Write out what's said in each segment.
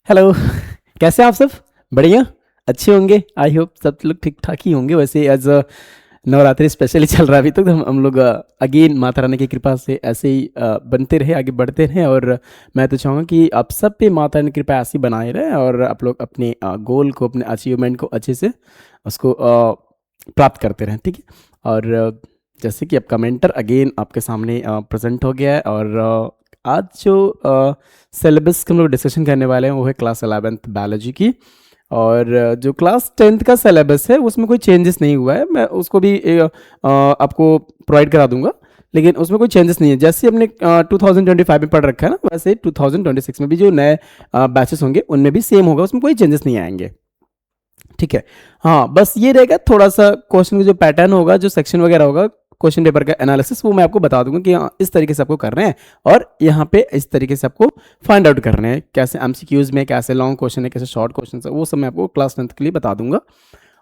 Hello. कैसे हैं आप सब? बढ़िया। अच्छे होंगे, आई होप सब लोग ठीक ठाक ही होंगे। वैसे एज नवरात्रि स्पेशली चल रहा है अभी तक, तो हम लोग अगेन माता रानी की कृपा से ऐसे ही बनते रहे, आगे बढ़ते रहें। और मैं तो चाहूँगा कि आप सब पे माता रानी की कृपा ऐसी बनाए रहे और आप लोग अपने गोल को, अपने अचीवमेंट को अच्छे से उसको प्राप्त करते रहें, ठीक है। और जैसे कि आपका मेंटर अगेन आपके सामने प्रेजेंट हो गया है, और आज जो सिलेबस हम लोग डिस्कशन करने वाले हैं वो है क्लास 11th बायोलॉजी की। और जो क्लास 10th का सिलेबस है उसमें कोई चेंजेस नहीं हुआ है, मैं उसको भी आपको प्रोवाइड करा दूंगा। लेकिन उसमें कोई चेंजेस नहीं है, जैसे हमने 2025 में पढ़ रखा है ना, वैसे 2026 में भी जो नए बैचेस होंगे उनमें भी सेम होगा, उसमें कोई चेंजेस नहीं आएंगे, ठीक है। हाँ, बस ये रहेगा थोड़ा सा क्वेश्चन का जो पैटर्न होगा, जो सेक्शन वगैरह होगा क्वेश्चन पेपर का एनालिसिस, वो मैं आपको बता दूंगा कि हाँ इस तरीके से आपको कर रहे हैं, और यहाँ पे इस तरीके से आपको फाइंड आउट कर रहे हैं, कैसे एमसीक्यूज में कैसे लॉन्ग क्वेश्चन है, कैसे शॉर्ट क्वेश्चन है, वो सब मैं आपको क्लास 10th के लिए बता दूंगा।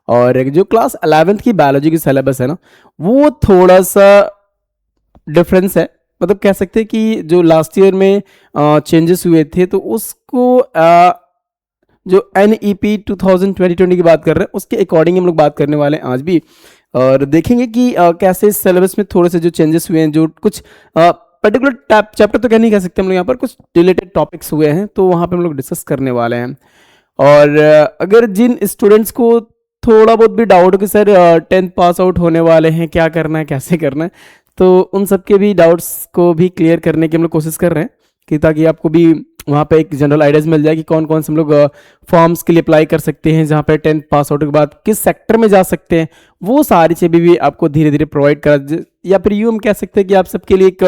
और जो क्लास 11th की बायोलॉजी की सिलेबस है ना, वो थोड़ा सा डिफरेंस है। मतलब कह सकते हैं कि जो लास्ट ईयर में चेंजेस हुए थे, तो उसको जो NEP 2020 की बात कर रहे हैं उसके अकॉर्डिंग हम लोग बात करने वाले हैं आज भी। और देखेंगे कि कैसे सिलेबस में थोड़े से जो चेंजेस हुए हैं, जो कुछ पर्टिकुलर चैप्टर तो कह नहीं कह सकते हम लोग, यहाँ पर कुछ रिलेटेड टॉपिक्स हुए हैं, तो वहाँ पे हम लोग डिस्कस करने वाले हैं। और अगर जिन स्टूडेंट्स को थोड़ा बहुत भी डाउट हो कि सर 10th पास आउट होने वाले हैं, क्या करना है कैसे करना है, तो उन सबके भी डाउट्स को भी क्लियर करने की हम लोग कोशिश कर रहे हैं, कि ताकि आपको भी वहाँ पे एक जनरल आइडियाज मिल जाए कि कौन कौन से हम लोग फॉर्म्स के लिए अप्लाई कर सकते हैं, जहाँ पे 10th पास आउट के बाद किस सेक्टर में जा सकते हैं, वो सारी चीज़ें भी आपको धीरे धीरे प्रोवाइड करा, या फिर यूँ हम कह सकते हैं कि आप सबके लिए एक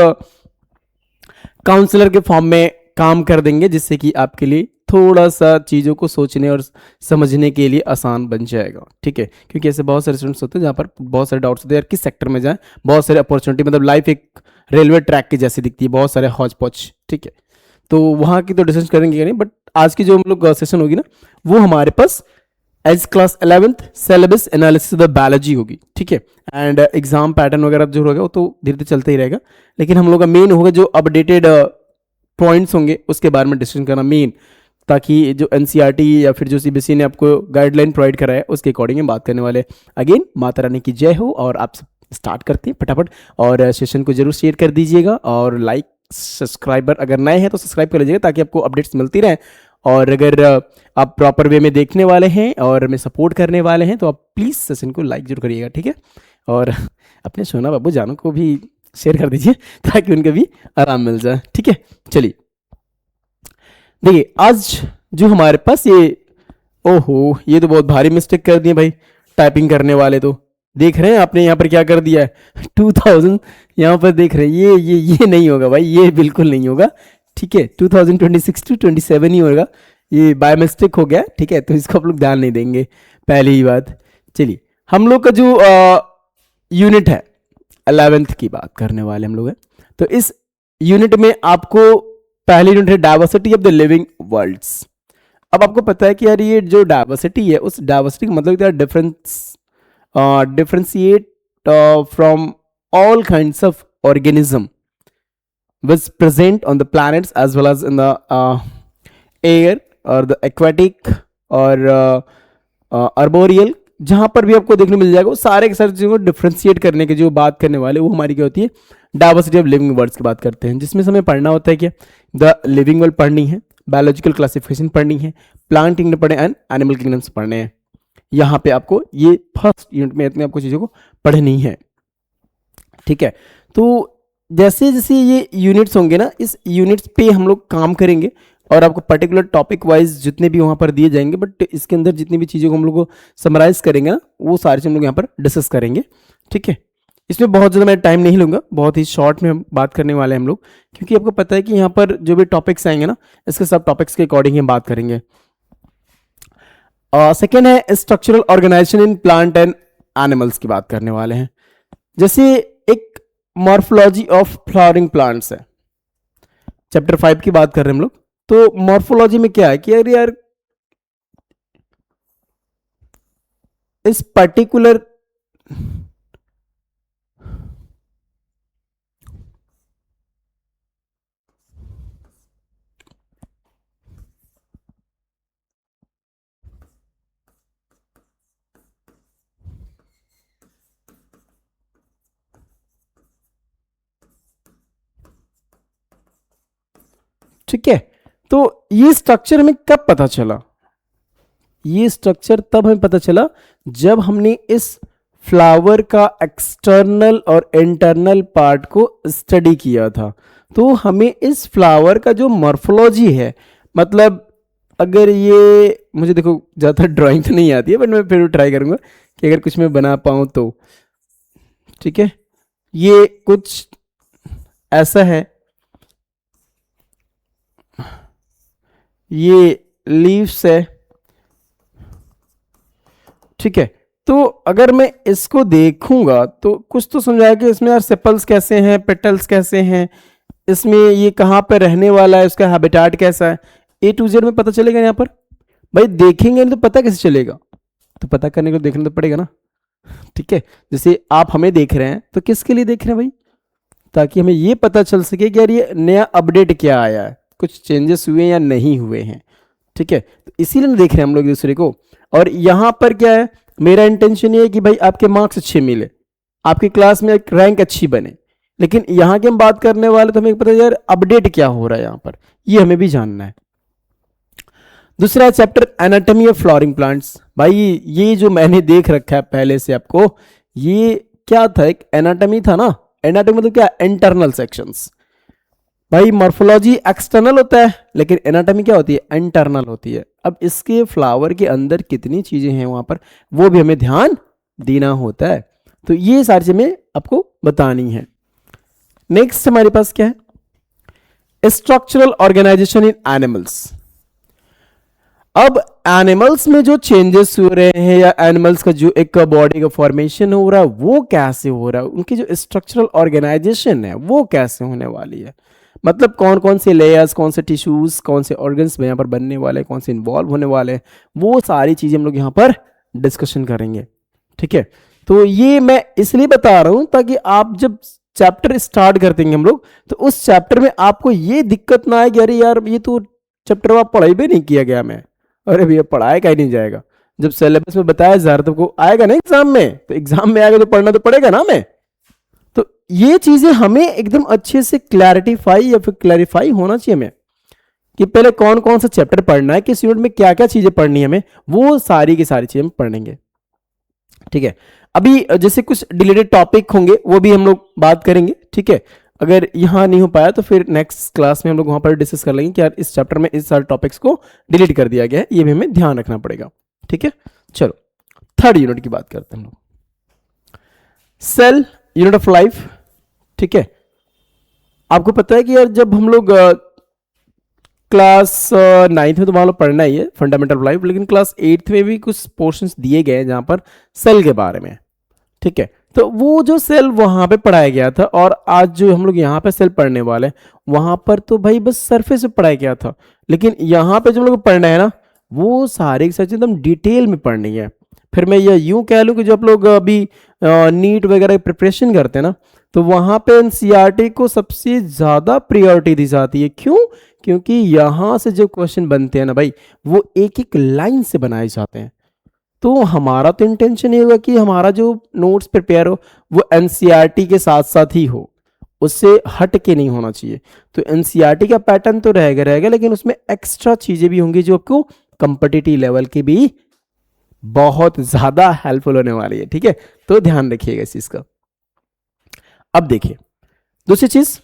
काउंसलर के फॉर्म में काम कर देंगे, जिससे कि आपके लिए थोड़ा सा चीज़ों को सोचने और समझने के लिए आसान बन जाएगा, ठीक है। क्योंकि ऐसे बहुत सारे स्टूडेंट्स होते हैं जहाँ पर बहुत सारे डाउट्स होते हैं यार किस सेक्टर में जाएं, बहुत सारे अपॉर्चुनिटी, मतलब लाइफ एक रेलवे ट्रैक की जैसी दिखती है, बहुत सारे हौच पौच, ठीक है। तो वहाँ की तो डिस्कस करेंगे नहीं, बट आज की जो हम लोग सेशन होगी ना, वो हमारे पास as class 11th syllabus analysis the biology होगी, ठीक है। एंड एग्जाम पैटर्न वगैरह जो होगा वो तो धीरे धीरे चलते ही रहेगा, लेकिन हम लोग का मेन होगा जो अपडेटेड पॉइंट्स होंगे उसके बारे में डिस्कशन करना मेन, ताकि जो एनसीईआरटी या फिर जो सीबीएसई ने आपको गाइडलाइन प्रोवाइड करा है उसके अकॉर्डिंग हम बात करने वाले। अगेन माता रानी की जय हो, और आप स्टार्ट करते हैं फटाफट। और सेशन को जरूर शेयर कर दीजिएगा, और लाइक सब्सक्राइबर अगर नए हैं तो सब्सक्राइब कर लीजिएगा, ताकि आपको अपडेट्स मिलती रहें। और अगर आप प्रॉपर वे में देखने वाले हैं और हमें सपोर्ट करने वाले हैं, तो आप प्लीज़ सेशन को लाइक जरूर करिएगा, ठीक है। और अपने सोना बाबू जानों को भी शेयर कर दीजिए, ताकि उनको भी आराम मिल जाए, ठीक है। चलिए, देखिए आज जो हमारे पास ये, ओहो ये तो बहुत भारी मिस्टेक कर दी है भाई, टाइपिंग करने वाले तो देख रहे हैं आपने यहाँ पर क्या कर दिया है 2000, यहाँ पर देख रहे हैं, ये नहीं होगा भाई, ये बिल्कुल नहीं होगा, ठीक है। 2026 टू 27 ही होगा, ये बाय मिस्टेक हो गया, ठीक है। तो इसको आप लोग ध्यान नहीं देंगे, पहली ही बात। चलिए, हम लोग का जो यूनिट है 11th की बात करने वाले हम लोग हैं, तो इस यूनिट में आपको पहली यूनिट है diversity of the living worlds. अब आपको पता है कि यार ये जो डाइवर्सिटी है, उस डाइवर्सिटी का मतलब क्या, difference, differentiate from all kinds of organism was present on the planets as well as in the air or the aquatic और arboreal, जहां पर भी आपको देखने मिल जाएगा, वो सारे के सारे चीज़ों को डिफ्रेंशिएट करने की जो बात करने वाले, वो हमारी क्या होती है, डाइवर्सिटी ऑफ लिविंग वर्ड्स की बात करते हैं, जिसमें हमें पढ़ना होता है क्या, द लिविंग वर्ल्ड पढ़नी है, बायोलॉजिकल क्लासिफिकेशन पढ़नी है, प्लांट किंगडम पढ़ने एंड एनिमल किंगडम्स पढ़ने हैं। यहाँ पे आपको ये फर्स्ट यूनिट में इतने आपको चीज़ों को पढ़नी है, ठीक है। तो जैसे जैसे ये यूनिट्स होंगे ना, इस यूनिट्स पे हम लोग काम करेंगे, और आपको पर्टिकुलर टॉपिक वाइज जितने भी वहाँ पर दिए जाएंगे, बट इसके अंदर जितनी भी चीज़ों को हम लोग को समराइज करेंगे ना, वो सारी चीज़ हम लोग यहाँ पर डिस्कस करेंगे, ठीक है। इसमें बहुत ज़्यादा मैं टाइम नहीं लूँगा, बहुत ही शॉर्ट में हम बात करने वाले हैं हम लोग, क्योंकि आपको पता है कि यहाँ पर जो भी टॉपिक्स आएंगे ना, इसके सब टॉपिक्स के अकॉर्डिंग हम बात करेंगे। सेकेंड है structural organisation in plant and animals की बात करने वाले हैं। जैसे एक मॉर्फोलॉजी ऑफ फ्लावरिंग प्लांट्स है, चैप्टर 5 की बात कर रहे हैं हम लोग। तो मॉर्फोलॉजी में क्या है कि यार यार इस पर्टिकुलर ठीक है। तो ये स्ट्रक्चर हमें कब पता चला? ये स्ट्रक्चर तब हमें पता चला जब हमने इस फ्लावर का एक्सटर्नल और इंटरनल पार्ट को स्टडी किया था। तो हमें इस फ्लावर का जो मॉर्फोलॉजी है, मतलब अगर ये, मुझे देखो ज़्यादा ड्राइंग तो नहीं आती है, बट मैं फिर ट्राई करूँगा कि अगर कुछ मैं बना पाऊँ तो। ठीक है, ये कुछ ऐसा है, ये लीव्स है। ठीक है, तो अगर मैं इसको देखूंगा तो कुछ तो समझाया कि इसमें यार सेपल्स कैसे हैं, पेटल्स कैसे हैं, इसमें ये कहाँ पे रहने वाला है, इसका हैबिटेट कैसा है, ए टू जेड में पता चलेगा। यहाँ पर भाई देखेंगे नहीं तो पता कैसे चलेगा? तो पता करने को देखना तो पड़ेगा ना। ठीक है, जैसे आप हमें देख रहे हैं तो किसके लिए देख रहे हैं भाई? ताकि हमें ये पता चल सके कि यार ये नया अपडेट क्या आया है, कुछ चेंजेस हुए या नहीं हुए हैं। ठीक है, तो इसीलिए देख रहे हैं हम लोग एक दूसरे को। और यहाँ पर क्या है, मेरा इंटेंशन ये है कि भाई आपके मार्क्स अच्छे मिले, आपकी क्लास में एक रैंक अच्छी बने। लेकिन यहाँ की हम बात करने वाले तो हमें पता है यार अपडेट क्या हो रहा है यहाँ पर, ये हमें भी जानना है। दूसरा chapter anatomy of flowering plants. भाई ये जो मैंने देख रखा है पहले से आपको, ये क्या था, एक एनाटॉमी था ना। एनाटॉमी मतलब क्या? Internal sections. भाई मॉर्फोलॉजी एक्सटर्नल होता है, लेकिन एनाटॉमी क्या होती है? इंटरनल होती है। अब इसके फ्लावर के अंदर कितनी चीजें हैं वहां पर, वो भी हमें ध्यान देना होता है। तो ये सारी चीजें आपको बतानी है। नेक्स्ट हमारे पास क्या है? स्ट्रक्चरल ऑर्गेनाइजेशन इन एनिमल्स। अब एनिमल्स में जो चेंजेस हो रहे हैं या एनिमल्स का जो एक बॉडी का फॉर्मेशन हो रहा है वो कैसे हो रहा है, उनकी जो स्ट्रक्चरल ऑर्गेनाइजेशन है वो कैसे होने वाली है, मतलब कौन कौन से लेयर्स, कौन से टिश्यूज, कौन से ऑर्गन्स में यहाँ पर बनने वाले, कौन से इन्वॉल्व होने वाले हैं, वो सारी चीजें हम लोग यहाँ पर डिस्कशन करेंगे। ठीक है, तो ये मैं इसलिए बता रहा हूं ताकि आप जब चैप्टर स्टार्ट करते हैं हम लोग, तो उस चैप्टर में आपको ये दिक्कत ना आए कि अरे यार ये तो चैप्टर आप पढ़ाई भी नहीं किया गया मैं, अरे भैया पढ़ाया का ही नहीं जाएगा। जब सिलेबस में बताया जा रहा तो आएगा ना एग्जाम में, तो एग्जाम में आएगा तो पढ़ना तो पड़ेगा ना हमें। तो ये चीजें हमें एकदम अच्छे से क्लैरिटीफाई या फिर क्लैरिफाई होना चाहिए हमें कि पहले कौन कौन सा चैप्टर पढ़ना है, किस यूनिट में क्या क्या चीजें पढ़नी है हमें, वो सारी की सारी चीजें हम पढ़ेंगे। ठीक है, अभी जैसे कुछ डिलीटेड टॉपिक होंगे वो भी हम लोग बात करेंगे। ठीक है, अगर यहाँ नहीं हो पाया तो फिर नेक्स्ट क्लास में हम लोग वहां पर डिस्कस कर लेंगे कि यार इस चैप्टर में इस सारे टॉपिक्स को डिलीट कर दिया गया है, ये भी हमें ध्यान रखना पड़ेगा। ठीक है, चलो थर्ड यूनिट की बात करते हैं हम लोग, सेल यूनिट ऑफ लाइफ। ठीक है, आपको पता है कि यार जब हम लोग क्लास 9th में तो मान लो पढ़ना ही है फंडामेंटल ऑफ लाइफ, लेकिन क्लास 8th में भी कुछ पोर्शंस दिए गए हैं जहां पर सेल के बारे में। ठीक है, तो वो जो सेल वहां पे पढ़ाया गया था और आज जो हम लोग यहाँ पे सेल पढ़ने वाले, वहां पर तो भाई बस सरफेस पे पढ़ाया गया था, लेकिन यहाँ पे जो हम लोग पढ़ना है ना, वो सारे की सारी एकदम डिटेल में पढ़नी है। फिर मैं ये यूं कह लूं कि जो आप लोग अभी नीट वगैरह की प्रिपरेशन करते हैं ना, तो वहां पे एनसीईआरटी को सबसे ज्यादा प्रायोरिटी दी जाती है। क्यों? क्योंकि यहां से जो क्वेश्चन बनते हैं ना भाई, वो एक एक लाइन से बनाए जाते हैं। तो हमारा तो इंटेंशन ये होगा कि हमारा जो नोट्स प्रिपेयर हो वो एनसीईआरटी के साथ साथ ही हो, उससे हट के नहीं होना चाहिए। तो एनसीईआरटी का पैटर्न तो रहेगा, लेकिन उसमें एक्स्ट्रा चीजें भी होंगी जो आपको कॉम्पिटिटिव लेवल की भी बहुत ज्यादा हेल्पफुल होने वाली है। ठीक है, तो ध्यान रखिएगा इस चीज का। अब देखिए दूसरी चीज,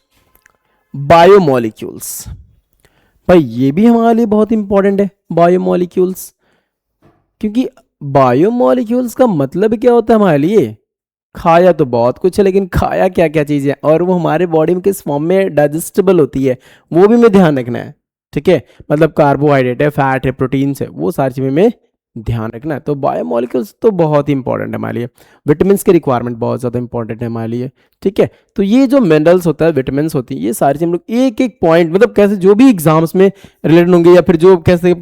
बायोमोलिक्यूल्स। भाई ये भी हमारे लिए बहुत इंपॉर्टेंट है बायोमोलिक्यूल्स, क्योंकि बायोमोलिक्यूल्स का मतलब क्या होता है हमारे लिए? खाया तो बहुत कुछ है, लेकिन खाया क्या क्या चीज़ है और वो हमारे बॉडी में किस फॉर्म में डाइजेस्टेबल होती है, वो भी हमें ध्यान रखना है। ठीक है, मतलब कार्बोहाइड्रेट है, फैट है, प्रोटीन्स है, वो सारी चीज़ें में ध्यान रखना है। तो बायोमोलिक्यूल्स तो बहुत ही इंपॉर्टेंट है हमारे लिए। विटामिन्स की रिक्वायरमेंट बहुत ज़्यादा इंपॉर्टेंट है हमारे लिए। ठीक है, तो ये जो मिनरल्स होता है, विटामिन्स होती है, ये सारी चीज़ हम लोग एक एक पॉइंट, मतलब कैसे जो भी एग्जाम्स में रिलेटेड होंगे या फिर जो कैसे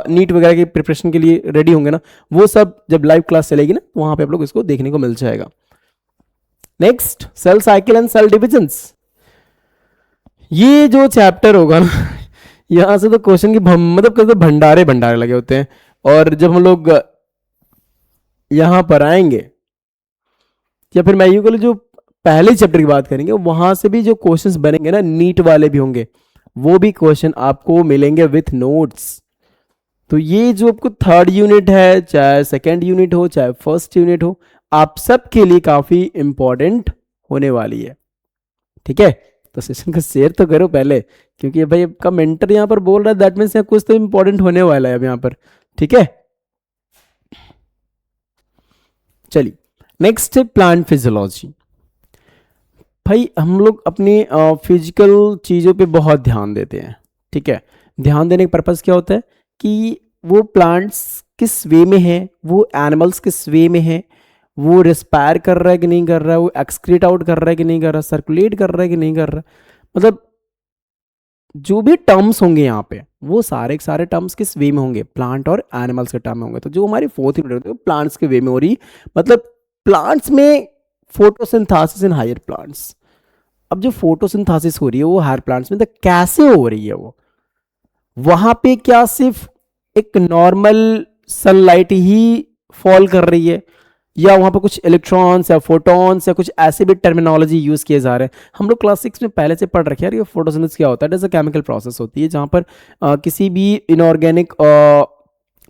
नीट वगैरह की प्रिपरेशन के लिए रेडी होंगे ना, वो सब जब लाइव क्लास चलेगी ना, वहाँ पे आप लोग इसको देखने को मिल जाएगा। Next, cell cycle and cell divisions. ये जो चैप्टर होगा ना, यहाँ से तो क्वेश्चन की मतलब कैसे भंडारे भंडारे लगे होते हैं। और जब हम लोग यहां पर आएंगे या फिर मैं यूं कहूं जो पहले चैप्टर की बात करेंगे, वहां से भी जो क्वेश्चंस बनेंगे ना, नीट वाले भी होंगे, वो भी क्वेश्चन आपको मिलेंगे विथ नोट्स। तो ये जो आपको थर्ड यूनिट है, चाहे सेकेंड यूनिट हो चाहे फर्स्ट यूनिट हो, आप सबके लिए काफी इंपॉर्टेंट होने वाली है। ठीक है, तो सेशन को शेयर तो करो पहले, क्योंकि भाई आपका मेंटर यहाँ पर बोल रहा है, दैट मीन्स कुछ तो इंपॉर्टेंट होने वाला है अब यहाँ पर। ठीक है, चलिए नेक्स्ट है प्लांट फिजियोलॉजी। भाई हम लोग अपनी फिजिकल चीज़ों पे बहुत ध्यान देते हैं। ठीक है, ध्यान देने का पर्पज़ क्या होता है कि वो प्लांट्स किस वे में है, वो एनिमल्स किस वे में है, वो रिस्पायर कर रहा है कि नहीं कर रहा है, वो एक्सक्रीट आउट कर रहा है कि नहीं कर रहा, सर्कुलेट कर रहा है कि नहीं कर रहा, मतलब जो भी टर्म्स होंगे यहाँ पे वो सारे के सारे टर्म्स किस वे में होंगे, प्लांट और एनिमल्स के टर्म में होंगे। तो जो हमारी फोर्थ यूनिट होती है प्लांट्स के वे में हो रही, मतलब प्लांट्स में फोटोसिंथेसिस इन हायर प्लांट्स। अब जो फोटोसिंथेसिस हो रही है वो हायर प्लांट्स में तो कैसे हो रही है, वो वहां पे क्या सिर्फ एक नॉर्मल सनलाइट ही फॉल कर रही है, या वहां पर कुछ इलेक्ट्रॉन्स या फोटॉन्स या कुछ ऐसे भी टर्मिनोलॉजी यूज किए जा रहे हैं। हम लोग क्लास 6 में पहले से पढ़ रखे हैं यार, ये फोटोसिंथेसिस क्या होता है। It is a chemical process होती है जहां पर किसी भी इनऑर्गेनिक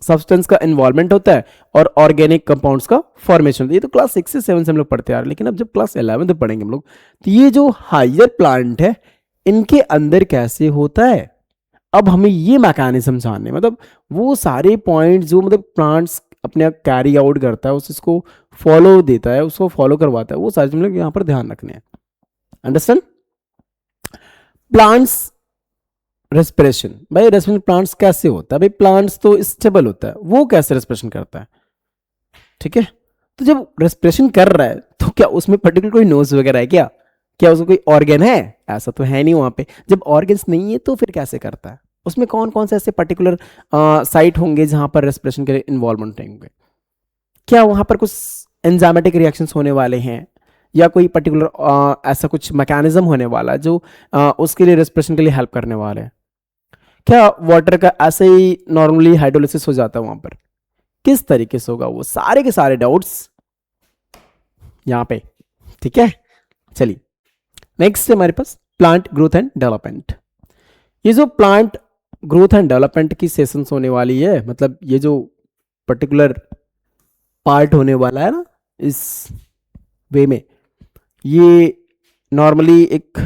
सब्सटेंस का इन्वॉल्वमेंट होता है और ऑर्गेनिक कंपाउंड्स का फॉर्मेशन होती है। तो क्लास 6 से 7 से हम लोग पढ़ते आ रहे हैं, लेकिन अब जब क्लास 11 में पढ़ेंगे हम लोग, तो ये जो हायर प्लांट है इनके अंदर कैसे होता है, अब हमें ये मैकेनिज्म जानने, मतलब वो सारे पॉइंट जो मतलब प्लांट्स अपने आप कैरी आउट करता है, उसको फॉलो देता है, उसको फॉलो करवाता है, वो सारे हम लोग यहाँ पर ध्यान रखने हैं। अंडरस्टैंड? प्लांट्स रेस्पिरेशन, भाई रेस्पिरेशन प्लांट्स कैसे होता है, भाई प्लांट्स तो स्टेबल होता है, वो कैसे रेस्पिरेशन करता है। ठीक है, तो जब रेस्पिरेशन कर रहा है तो क्या उसमें पर्टिकुलर कोई नोज वगैरह है क्या, क्या उसको कोई ऑर्गन है, ऐसा तो है नहीं वहां पे। जब ऑर्गन्स नहीं है तो फिर कैसे करता है, उसमें कौन कौन से ऐसे पर्टिकुलर साइट होंगे जहां पर रेस्पिरेशन के लिए इन्वॉल्वमेंट होंगे, क्या वहां पर कुछ एंजाइमेटिक रिएक्शंस होने वाले हैं, या कोई पर्टिकुलर ऐसा कुछ मैकेनिज्म होने वाला है जो उसके लिए रेस्पिरेशन के लिए हेल्प करने वाले हैं, क्या वाटर का ऐसे ही नॉर्मली हाइड्रोलिसिस हो जाता है वहां पर, किस तरीके से होगा, वो सारे के सारे डाउट्स यहाँ पे। ठीक है, चलिए नेक्स्ट है हमारे पास प्लांट ग्रोथ एंड डेवलपमेंट। ये जो प्लांट ग्रोथ एंड डेवलपमेंट की सेशंस होने वाली है, मतलब ये जो पर्टिकुलर पार्ट होने वाला है ना इस वे में, ये नॉर्मली एक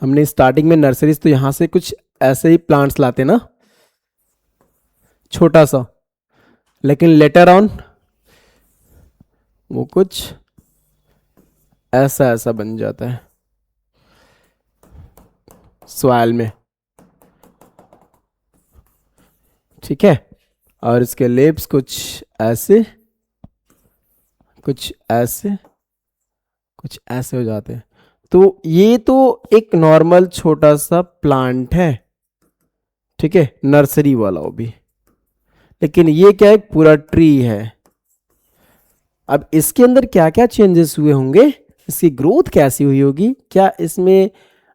हमने स्टार्टिंग में नर्सरीज तो यहां से कुछ ऐसे ही प्लांट्स लाते ना, छोटा सा, लेकिन लेटर ऑन वो कुछ ऐसा ऐसा बन जाता है सॉइल में। ठीक है, और इसके लेब्स कुछ ऐसे कुछ ऐसे कुछ ऐसे हो जाते हैं। तो ये तो एक नॉर्मल छोटा सा प्लांट है, ठीक है, नर्सरी वाला वो भी, लेकिन ये क्या एक पूरा ट्री है। अब इसके अंदर क्या क्या चेंजेस हुए होंगे, इसकी ग्रोथ कैसी हुई होगी, क्या इसमें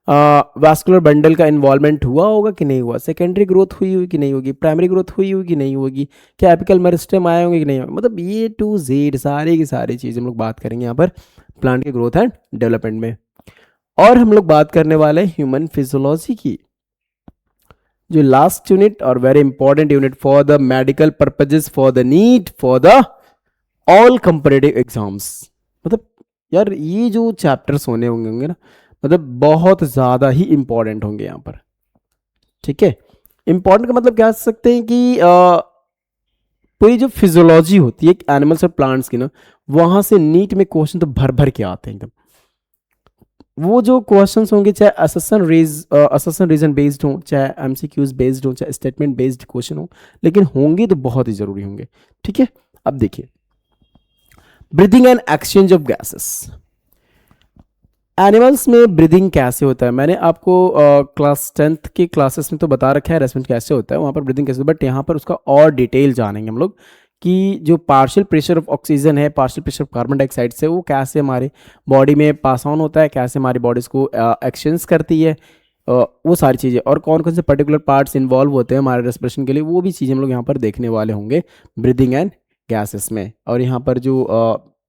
वास्कुलर बंडल का इन्वॉल्वमेंट हुआ होगा कि नहीं हुआ, सेकेंडरी ग्रोथ हुई होगी कि नहीं होगी, प्राइमरी ग्रोथ हुई होगी कि नहीं होगी, क्या एपिकल मेरिस्टेम आए होंगे कि नहीं होंगे, मतलब ये टू जेड सारी की सारी चीज़ हम लोग बात करेंगे यहाँ पर प्लांट के ग्रोथ एंड डेवलपमेंट में। और हम लोग बात करने वाले ह्यूमन फिजियोलॉजी की, जो लास्ट यूनिट और very important unit for the medical purposes, for the need for the all comparative exams. मतलब यार ये जो चैप्टर्स होने होंगे ना, मतलब बहुत ज़्यादा ही इंपॉर्टेंट होंगे यहाँ पर। ठीक है, इंपॉर्टेंट का मतलब क्या सकते हैं कि पूरी जो फिजियोलॉजी होती है एनिमल्स और प्लांट्स की ना, वहाँ से नीट में क्वेश्चन तो भर भर के आते हैं एकदम। वो जो क्वेश्चंस होंगे चाहे अससन रीजन बेस्ड हो, चाहे एमसीक्यूज बेस्ड हो, चाहे स्टेटमेंट बेस्ड क्वेश्चन हो, लेकिन होंगे तो बहुत ही ज़रूरी होंगे। ठीक है, अब देखिए breathing and exchange of gases. Animals में ब्रीदिंग कैसे होता है, मैंने आपको क्लास 10th की क्लासेस में तो बता रखा है रेस्पिरेशन कैसे होता है, वहाँ पर ब्रीदिंग कैसे होता है, बट यहाँ पर उसका और डिटेल जानेंगे हम लोग कि जो पार्शियल प्रेशर ऑफ ऑक्सीजन है, partial pressure of carbon dioxide से वो कैसे हमारे बॉडी में पास ऑन होता है, कैसे हमारी बॉडीज को एक्सचेंज करती है, वो सारी चीज़ें और कौन कौन से पर्टिकुलर पार्ट्स इन्वॉल्व होते हैं हमारे रेस्पिरेशन के लिए, वो भी चीज़ें हम लोग यहाँ पर देखने वाले होंगे ब्रीदिंग एंड गैसेस में। और यहाँ पर जो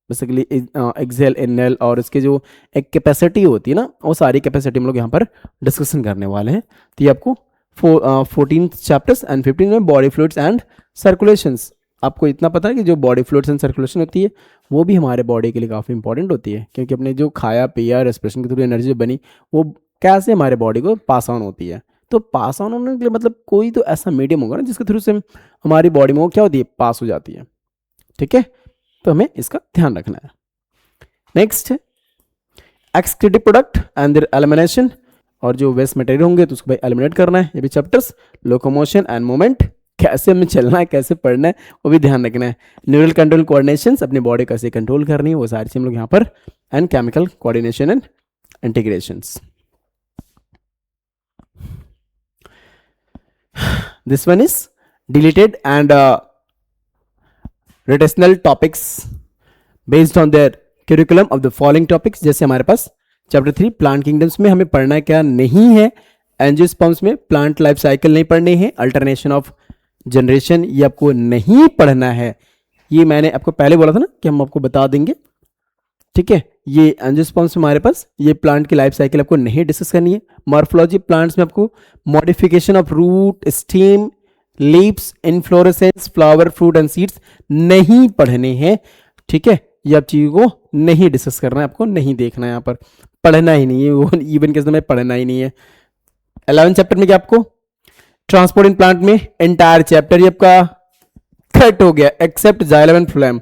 बेसिकली एक्सेल इनहेल और इसके जो एक कैपेसिटी होती है ना, वो सारी कैपेसिटी हम लोग यहाँ पर डिस्कशन करने वाले हैं। तो ये आपको 14 चैप्टर्स एंड 15 में बॉडी फ्लूइड्स एंड सर्कुलेशंस। आपको इतना पता है कि जो बॉडी फ्लूइड्स एंड सर्कुलेशन होती है वो भी हमारे बॉडी के लिए काफ़ी इंपॉर्टेंट होती है, क्योंकि अपने जो खाया पिया रेस्पिरेशन के थ्रू एनर्जी जो बनी वो कैसे हमारे बॉडी को पास ऑन होती है। तो पास ऑन होने के लिए मतलब कोई तो ऐसा मीडियम होगा ना जिसके थ्रू से हमारी बॉडी में वो क्या होती है, पास हो जाती है। ठीक है, तो हमें इसका ध्यान रखना है। Next excretive product and there elimination, और जो वेस्ट मटेरियल होंगे तो उसको भाई एलिमिनेट करना है। ये भी चैप्टर्स, लोकोमोशन एंड मूवमेंट, कैसे हमें चलना है कैसे पढ़ना है वो भी ध्यान रखना है। न्यूरल कंट्रोल कोऑर्डिनेशंस, अपनी बॉडी कैसे कंट्रोल करनी है वो सारी चीज़ हम लोग यहाँ पर, and chemical coordination and integrations. This one is deleted and rotational topics based on their curriculum of the following topics। जैसे हमारे पास चैप्टर 3 प्लांट किंगडम्स में हमें पढ़ना क्या नहीं है, एंजियोस्पर्म्स में प्लांट लाइफ साइकिल नहीं पढ़नी है, अल्टरनेशन ऑफ जनरेशन ये आपको नहीं पढ़ना है। ये मैंने आपको पहले बोला था ना कि हम आपको बता देंगे। ठीक है, ये एंजियोस्पर्म्स में हमारे पास ये प्लांट की लाइफ साइकिल आपको नहीं डिस्कस करनी है। मॉर्फोलॉजी प्लांट्स में आपको modification of root, stem, leaves, inflorescence, flower, fruit and seeds नहीं पढ़ने हैं। ठीक है, ये आप चीज़ों को नहीं डिस्कस करना है, आपको नहीं देखना है, यहाँ पर पढ़ना ही नहीं है, वो इवन के समय पढ़ना ही नहीं है। 11 चैप्टर में क्या आपको ट्रांसपोर्ट इन प्लांट में एंटायर चैप्टर ये आपका कट हो गया except xylem and phloem.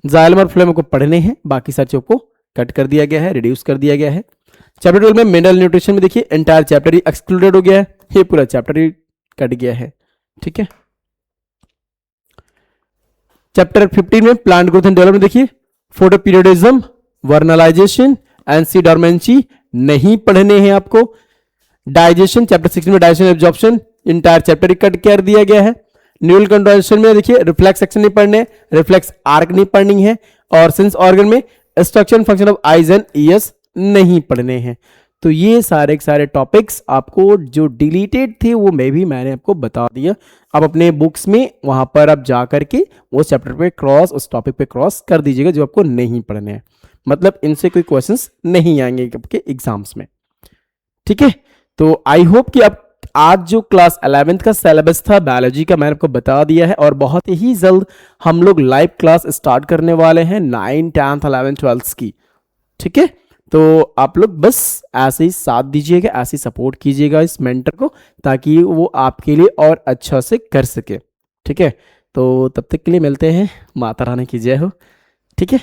Xylem और फ्लोएम को पढ़ने हैं, बाकी सारी चीजों को कट कर दिया गया है, रिड्यूस कर दिया गया है। चैप्टर 12 में मिनरल न्यूट्रिशन में देखिए एंटायर चैप्टर ही एक्सक्लूडेड हो गया है, ये पूरा चैप्टर ही कट गया है। ठीक है, चैप्टर 15 में प्लांट ग्रोथ एंड डेवलपमेंट देखिए photoperiodism, vernalisation and seed dormancy नहीं पढ़ने हैं आपको। डाइजेशन चैप्टर 16 में डाइजेशन एब्जॉर्प्शन इंटायर चैप्टर ही कट कर दिया गया है। न्यूरल कंट्रोलेशन में देखिए रिफ्लेक्स सेक्शन नहीं पढ़ने, रिफ्लेक्स आर्क नहीं पढ़नी है, और सेंस ऑर्गन में structure function of eyes and years नहीं पढ़ने हैं। तो ये सारे के सारे टॉपिक्स आपको जो डिलीटेड थे वो मैंने आपको बता दिया। आप अपने बुक्स में वहां पर आप जा करके वो चैप्टर पे क्रॉस, उस टॉपिक पे क्रॉस कर दीजिएगा जो आपको नहीं पढ़ने हैं, मतलब इनसे कोई क्वेश्चंस नहीं आएंगे आपके एग्जाम्स में। ठीक है, तो आई होप कि आप आज जो क्लास 11th का सिलेबस था बायोलॉजी का मैंने आपको बता दिया है, और बहुत ही जल्द हम लोग लाइव क्लास स्टार्ट करने वाले हैं 9, 10, 11, 12 की। ठीक है, तो आप लोग बस ऐसे ही साथ दीजिएगा, ऐसे ही सपोर्ट कीजिएगा इस मेंटर को, ताकि वो आपके लिए और अच्छा से कर सके। ठीक है, तो तब तक के लिए मिलते हैं, माता रानी की जय हो। ठीक है।